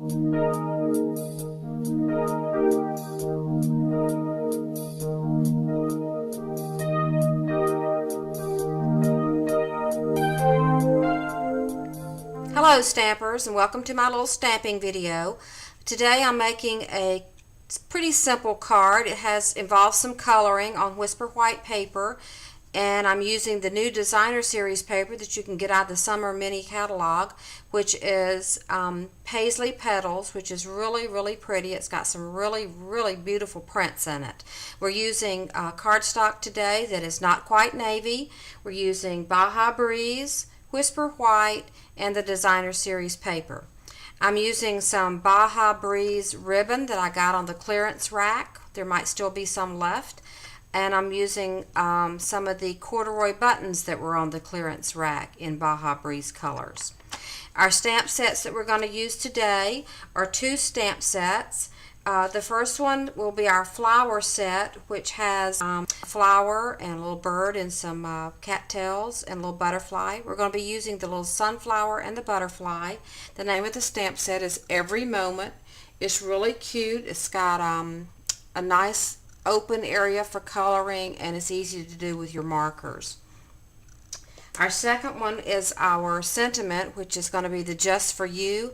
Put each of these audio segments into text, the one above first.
Hello Stampers, and welcome to my little stamping video. Today I'm making a pretty simple card. It involves some coloring on Whisper White paper, and I'm using the new Designer Series paper that you can get out of the Summer Mini catalog, which is Paisley Petals, which is really pretty. It's got some really beautiful prints in it. We're using cardstock today that is not quite navy. We're using Baja Breeze, Whisper White, and the Designer Series paper. I'm using some Baja Breeze ribbon that I got on the clearance rack. There might still be some left. And I'm using some of the corduroy buttons that were on the clearance rack in Baja Breeze colors. Our stamp sets that we're going to use today are two stamp sets. The first one will be our flower set, which has a flower and a little bird and some cattails and a little butterfly. We're going to be using the little sunflower and the butterfly. The name of the stamp set is Every Moment. It's really cute. It's got a nice open area for coloring, and it's easy to do with your markers. Our second one is our sentiment, which is going to be the Just For You.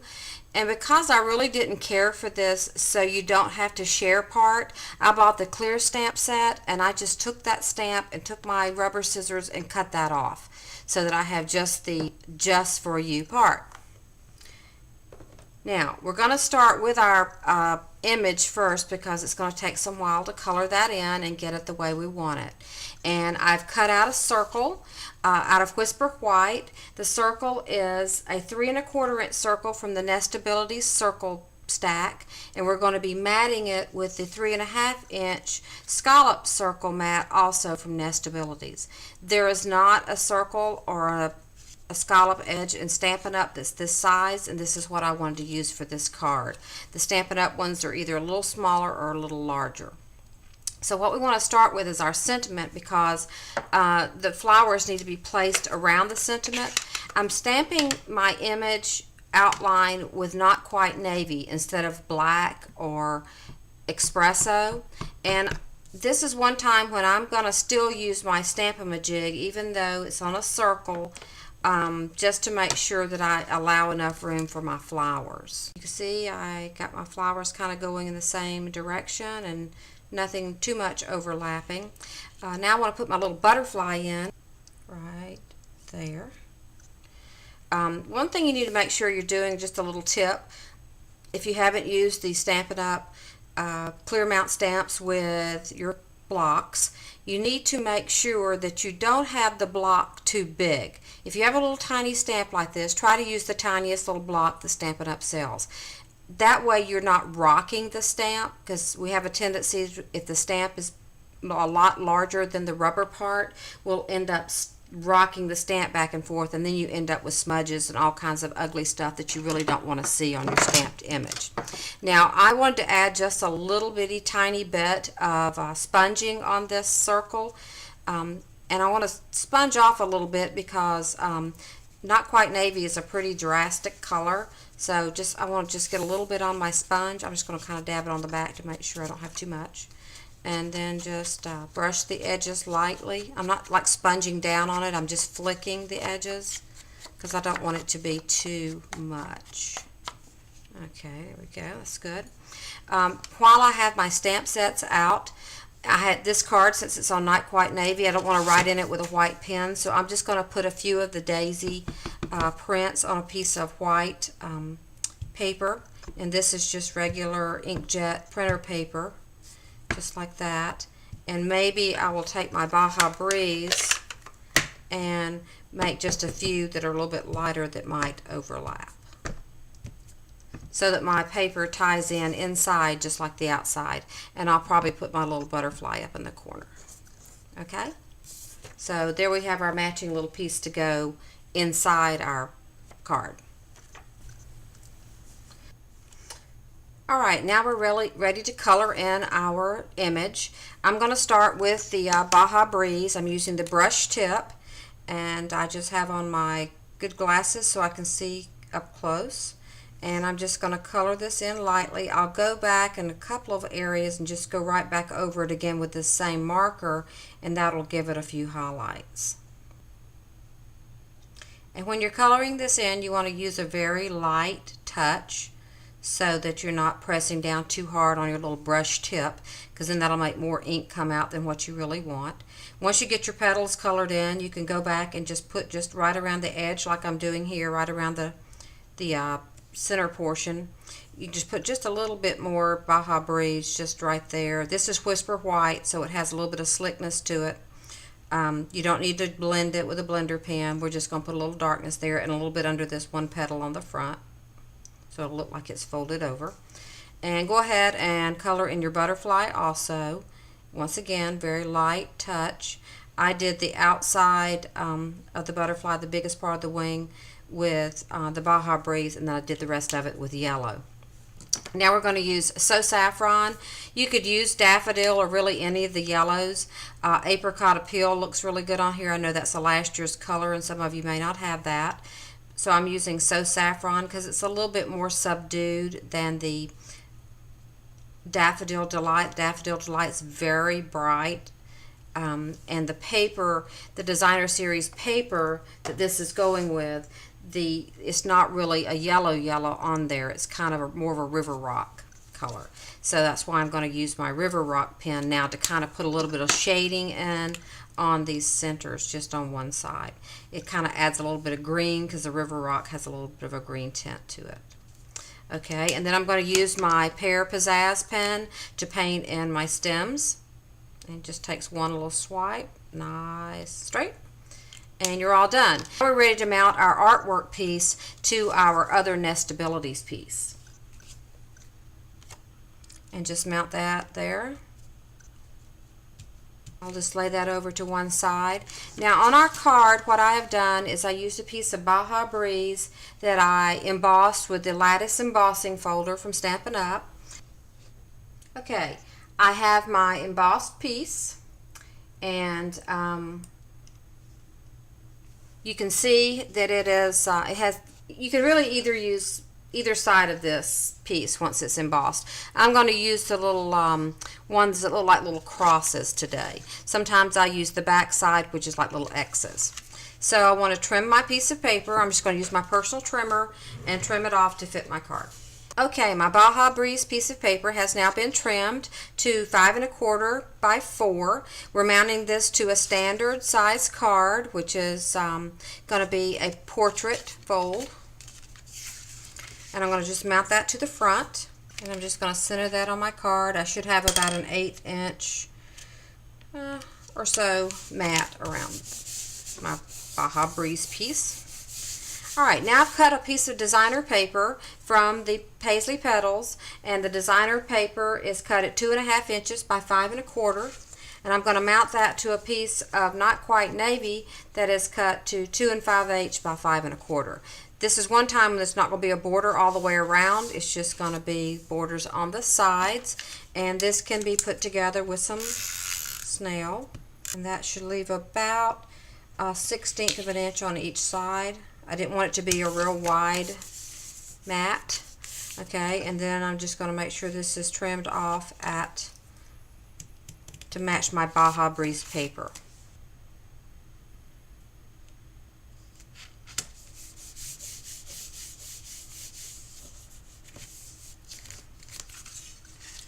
And because I really didn't care for this so you don't have to share part, I bought the clear stamp set, and I just took that stamp and took my rubber scissors and cut that off so that I have just the Just For You part. Now we're going to start with our image first, because it's going to take some while to color that in and get it the way we want it. And I've cut out a circle out of Whisper White. The circle is a 3 1/4 inch circle from the Nestability circle stack, and we're going to be matting it with the 3 1/2 inch scallop circle mat, also from Nestabilities. There is not a circle or a scallop edge in Stampin' Up! That's this size, and this is what I wanted to use for this card. The Stampin' Up! Ones are either a little smaller or a little larger. So what we want to start with is our sentiment, because the flowers need to be placed around the sentiment. I'm stamping my image outline with not quite navy instead of black or espresso, and this is one time when I'm going to still use my Stamp-A-Ma-Jig, even though it's on a circle, just to make sure that I allow enough room for my flowers. You can see I got my flowers kind of going in the same direction and nothing too much overlapping. Now I want to put my little butterfly in right there. One thing you need to make sure you're doing, just a little tip, if you haven't used the Stampin' Up! Clear mount stamps with your blocks, you need to make sure that you don't have the block too big. If you have a little tiny stamp like this, try to use the tiniest little block the Stampin' Up! Sells. That way you're not rocking the stamp, because we have a tendency, if the stamp is a lot larger than the rubber part, we'll end up rocking the stamp back and forth, and then you end up with smudges and all kinds of ugly stuff that you really don't want to see on your stamped image. Now I wanted to add just a little bitty tiny bit of sponging on this circle, and I want to sponge off a little bit because not quite navy is a pretty drastic color, so I want to just get a little bit on my sponge. I'm just going to kind of dab it on the back to make sure I don't have too much. And then just brush the edges lightly. I'm not like sponging down on it, I'm just flicking the edges because I don't want it to be too much. Okay, there we go, that's good. While I have my stamp sets out, I had this card, since it's on Not Quite Navy, I don't want to write in it with a white pen, so I'm just going to put a few of the daisy prints on a piece of white paper, and this is just regular inkjet printer paper, just like that. And maybe I will take my Baja Breeze and make just a few that are a little bit lighter that might overlap, so that my paper ties in inside just like the outside. And I'll probably put my little butterfly up in the corner. Okay, so there we have our matching little piece to go inside our card. Alright, now we're really ready to color in our image. I'm going to start with the Baja Breeze. I'm using the brush tip, and I just have on my good glasses so I can see up close. and I'm just going to color this in lightly. I'll go back in a couple of areas and just go right back over it again with this same marker, and that'll give it a few highlights. And when you're coloring this in, you want to use a very light touch so that you're not pressing down too hard on your little brush tip, because then that'll make more ink come out than what you really want. Once you get your petals colored in, you can go back and just put just right around the edge like I'm doing here, right around the center portion. You just put just a little bit more Baja Breeze just right there. This is Whisper White, so it has a little bit of slickness to it. You don't need to blend it with a blender pen. We're just going to put a little darkness there and a little bit under this one petal on the front, so it'll look like it's folded over. And go ahead and color in your butterfly also. Once again, very light touch. I did the outside of the butterfly, the biggest part of the wing, with the Baja Breeze, and then I did the rest of it with yellow. Now we're going to use So Saffron. You could use Daffodil or really any of the yellows. Apricot Appeal looks really good on here. I know that's a last year's color, and some of you may not have that. So I'm using So Saffron because it's a little bit more subdued than the Daffodil Delight. Daffodil Delight's very bright. And the paper, the Designer Series paper that this is going with, it's not really a yellow on there. It's kind of more of a River Rock color. So that's why I'm going to use my River Rock pen now to kind of put a little bit of shading in on these centers just on one side. It kind of adds a little bit of green because the River Rock has a little bit of a green tint to it. Okay, and then I'm going to use my Pear Pizzazz pen to paint in my stems. It just takes one little swipe, nice, straight, and you're all done. Now we're ready to mount our artwork piece to our other Nestabilities piece. And just mount that there. I'll just lay that over to one side. Now on our card, what I have done is I used a piece of Baja Breeze that I embossed with the lattice embossing folder from Stampin' Up. Okay, I have my embossed piece, and you can see that it is. It has. You can really either use either side of this piece once it's embossed. I'm going to use the little ones that look like little crosses today. Sometimes I use the back side, which is like little X's. So I want to trim my piece of paper. I'm just going to use my personal trimmer and trim it off to fit my card. Okay, my Baja Breeze piece of paper has now been trimmed to 5 1/4 by 4. We're mounting this to a standard size card, which is going to be a portrait fold. And I'm going to just mount that to the front. And I'm just going to center that on my card. I should have about an 1/8 inch or so mat around my Baja Breeze piece. Alright, now I've cut a piece of designer paper from the Paisley Petals, and the designer paper is cut at 2 1/2 inches by 5 1/4, and I'm going to mount that to a piece of not quite navy that is cut to 2 5/8 by 5 1/4. This is one time when it's not going to be a border all the way around. It's just going to be borders on the sides, and this can be put together with some snail, and that should leave about a 1/16 of an inch on each side. I didn't want it to be a real wide mat. Okay, and then I'm just going to make sure this is trimmed off to match my Baja Breeze paper.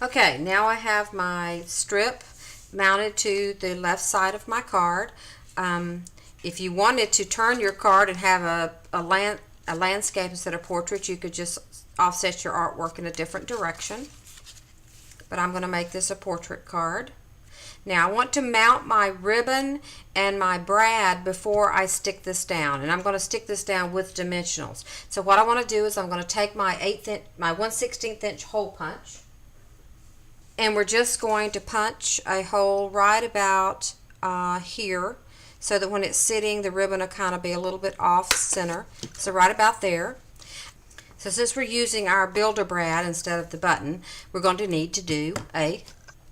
Okay, now I have my strip mounted to the left side of my card. If you wanted to turn your card and have a landscape instead of portrait, you could just offset your artwork in a different direction. But I'm going to make this a portrait card. Now I want to mount my ribbon and my brad before I stick this down, and I'm going to stick this down with dimensionals. So what I want to do is I'm going to take my 1/16 inch hole punch, and we're just going to punch a hole right about here, so that when it's sitting, the ribbon will kind of be a little bit off center. So right about there. So since we're using our builder brad instead of the button, we're going to need to do a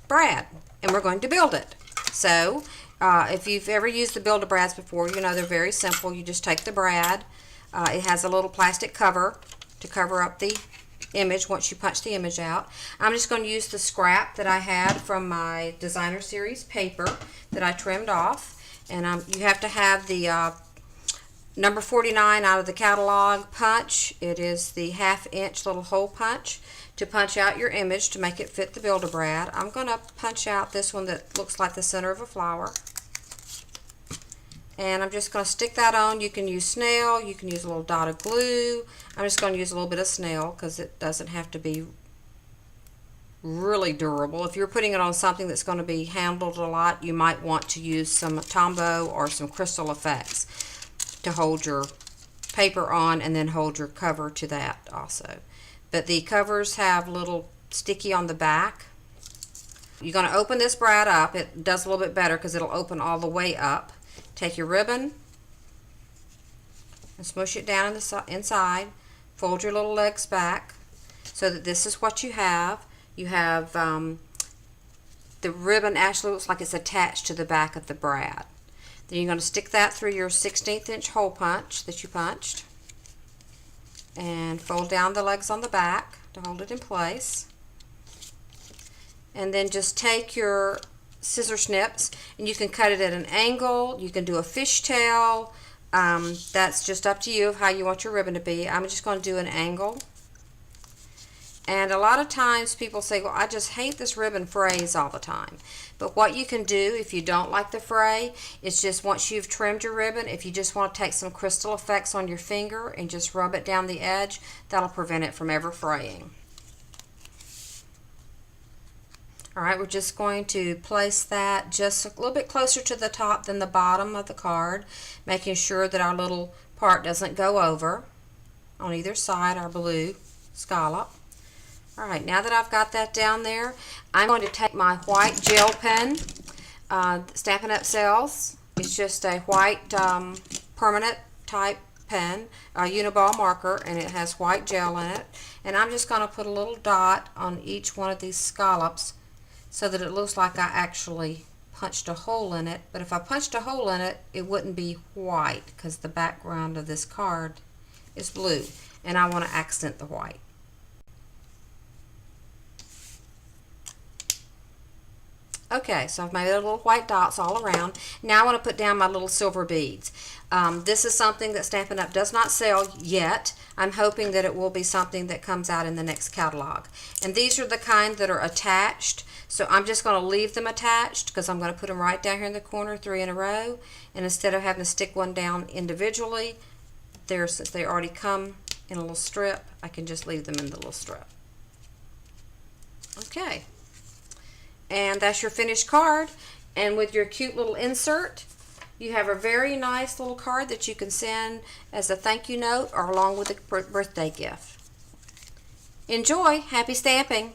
brad, and we're going to build it. So if you've ever used the builder brads before, you know they're very simple. You just take the brad. It has a little plastic cover, to cover up the image once you punch the image out. I'm just going to use the scrap that I had from my designer series paper that I trimmed off. And you have to have the number 49 out of the catalog punch. It is the 1/2 inch little hole punch to punch out your image to make it fit the Build-A-Brad. I'm going to punch out this one that looks like the center of a flower. And I'm just going to stick that on. You can use snail, you can use a little dot of glue. I'm just going to use a little bit of snail because it doesn't have to be really durable. If you're putting it on something that's going to be handled a lot, you might want to use some Tombow or some Crystal Effects to hold your paper on and then hold your cover to that also. But the covers have little sticky on the back. You're going to open this brad up. It does a little bit better because it'll open all the way up. Take your ribbon and smush it down in the inside. Fold your little legs back so that this is what you have. You have the ribbon actually looks like it's attached to the back of the brad. Then you're going to stick that through your 1/16 inch hole punch that you punched and fold down the legs on the back to hold it in place. And then just take your scissor snips and you can cut it at an angle. You can do a fishtail. That's just up to you of how you want your ribbon to be. I'm just going to do an angle. And a lot of times people say, well, I just hate this ribbon frays all the time. But what you can do if you don't like the fray is just once you've trimmed your ribbon, if you just want to take some Crystal Effects on your finger and just rub it down the edge, that'll prevent it from ever fraying. Alright, we're just going to place that just a little bit closer to the top than the bottom of the card, making sure that our little part doesn't go over on either side, our blue scallop. Alright, now that I've got that down there, I'm going to take my white gel pen, Stampin' Up! Sells. It's just a white permanent type pen, a uniball marker, and it has white gel in it. And I'm just going to put a little dot on each one of these scallops so that it looks like I actually punched a hole in it. But if I punched a hole in it, it wouldn't be white because the background of this card is blue, and I want to accent the white. Okay, so I've made little white dots all around. Now I want to put down my little silver beads. This is something that Stampin' Up! Does not sell yet. I'm hoping that it will be something that comes out in the next catalog. And these are the kind that are attached. So I'm just going to leave them attached because I'm going to put them right down here in the corner, 3 in a row. And instead of having to stick one down individually, since they already come in a little strip, I can just leave them in the little strip. Okay. And that's your finished card. And with your cute little insert, you have a very nice little card that you can send as a thank you note or along with a birthday gift. Enjoy! Happy stamping!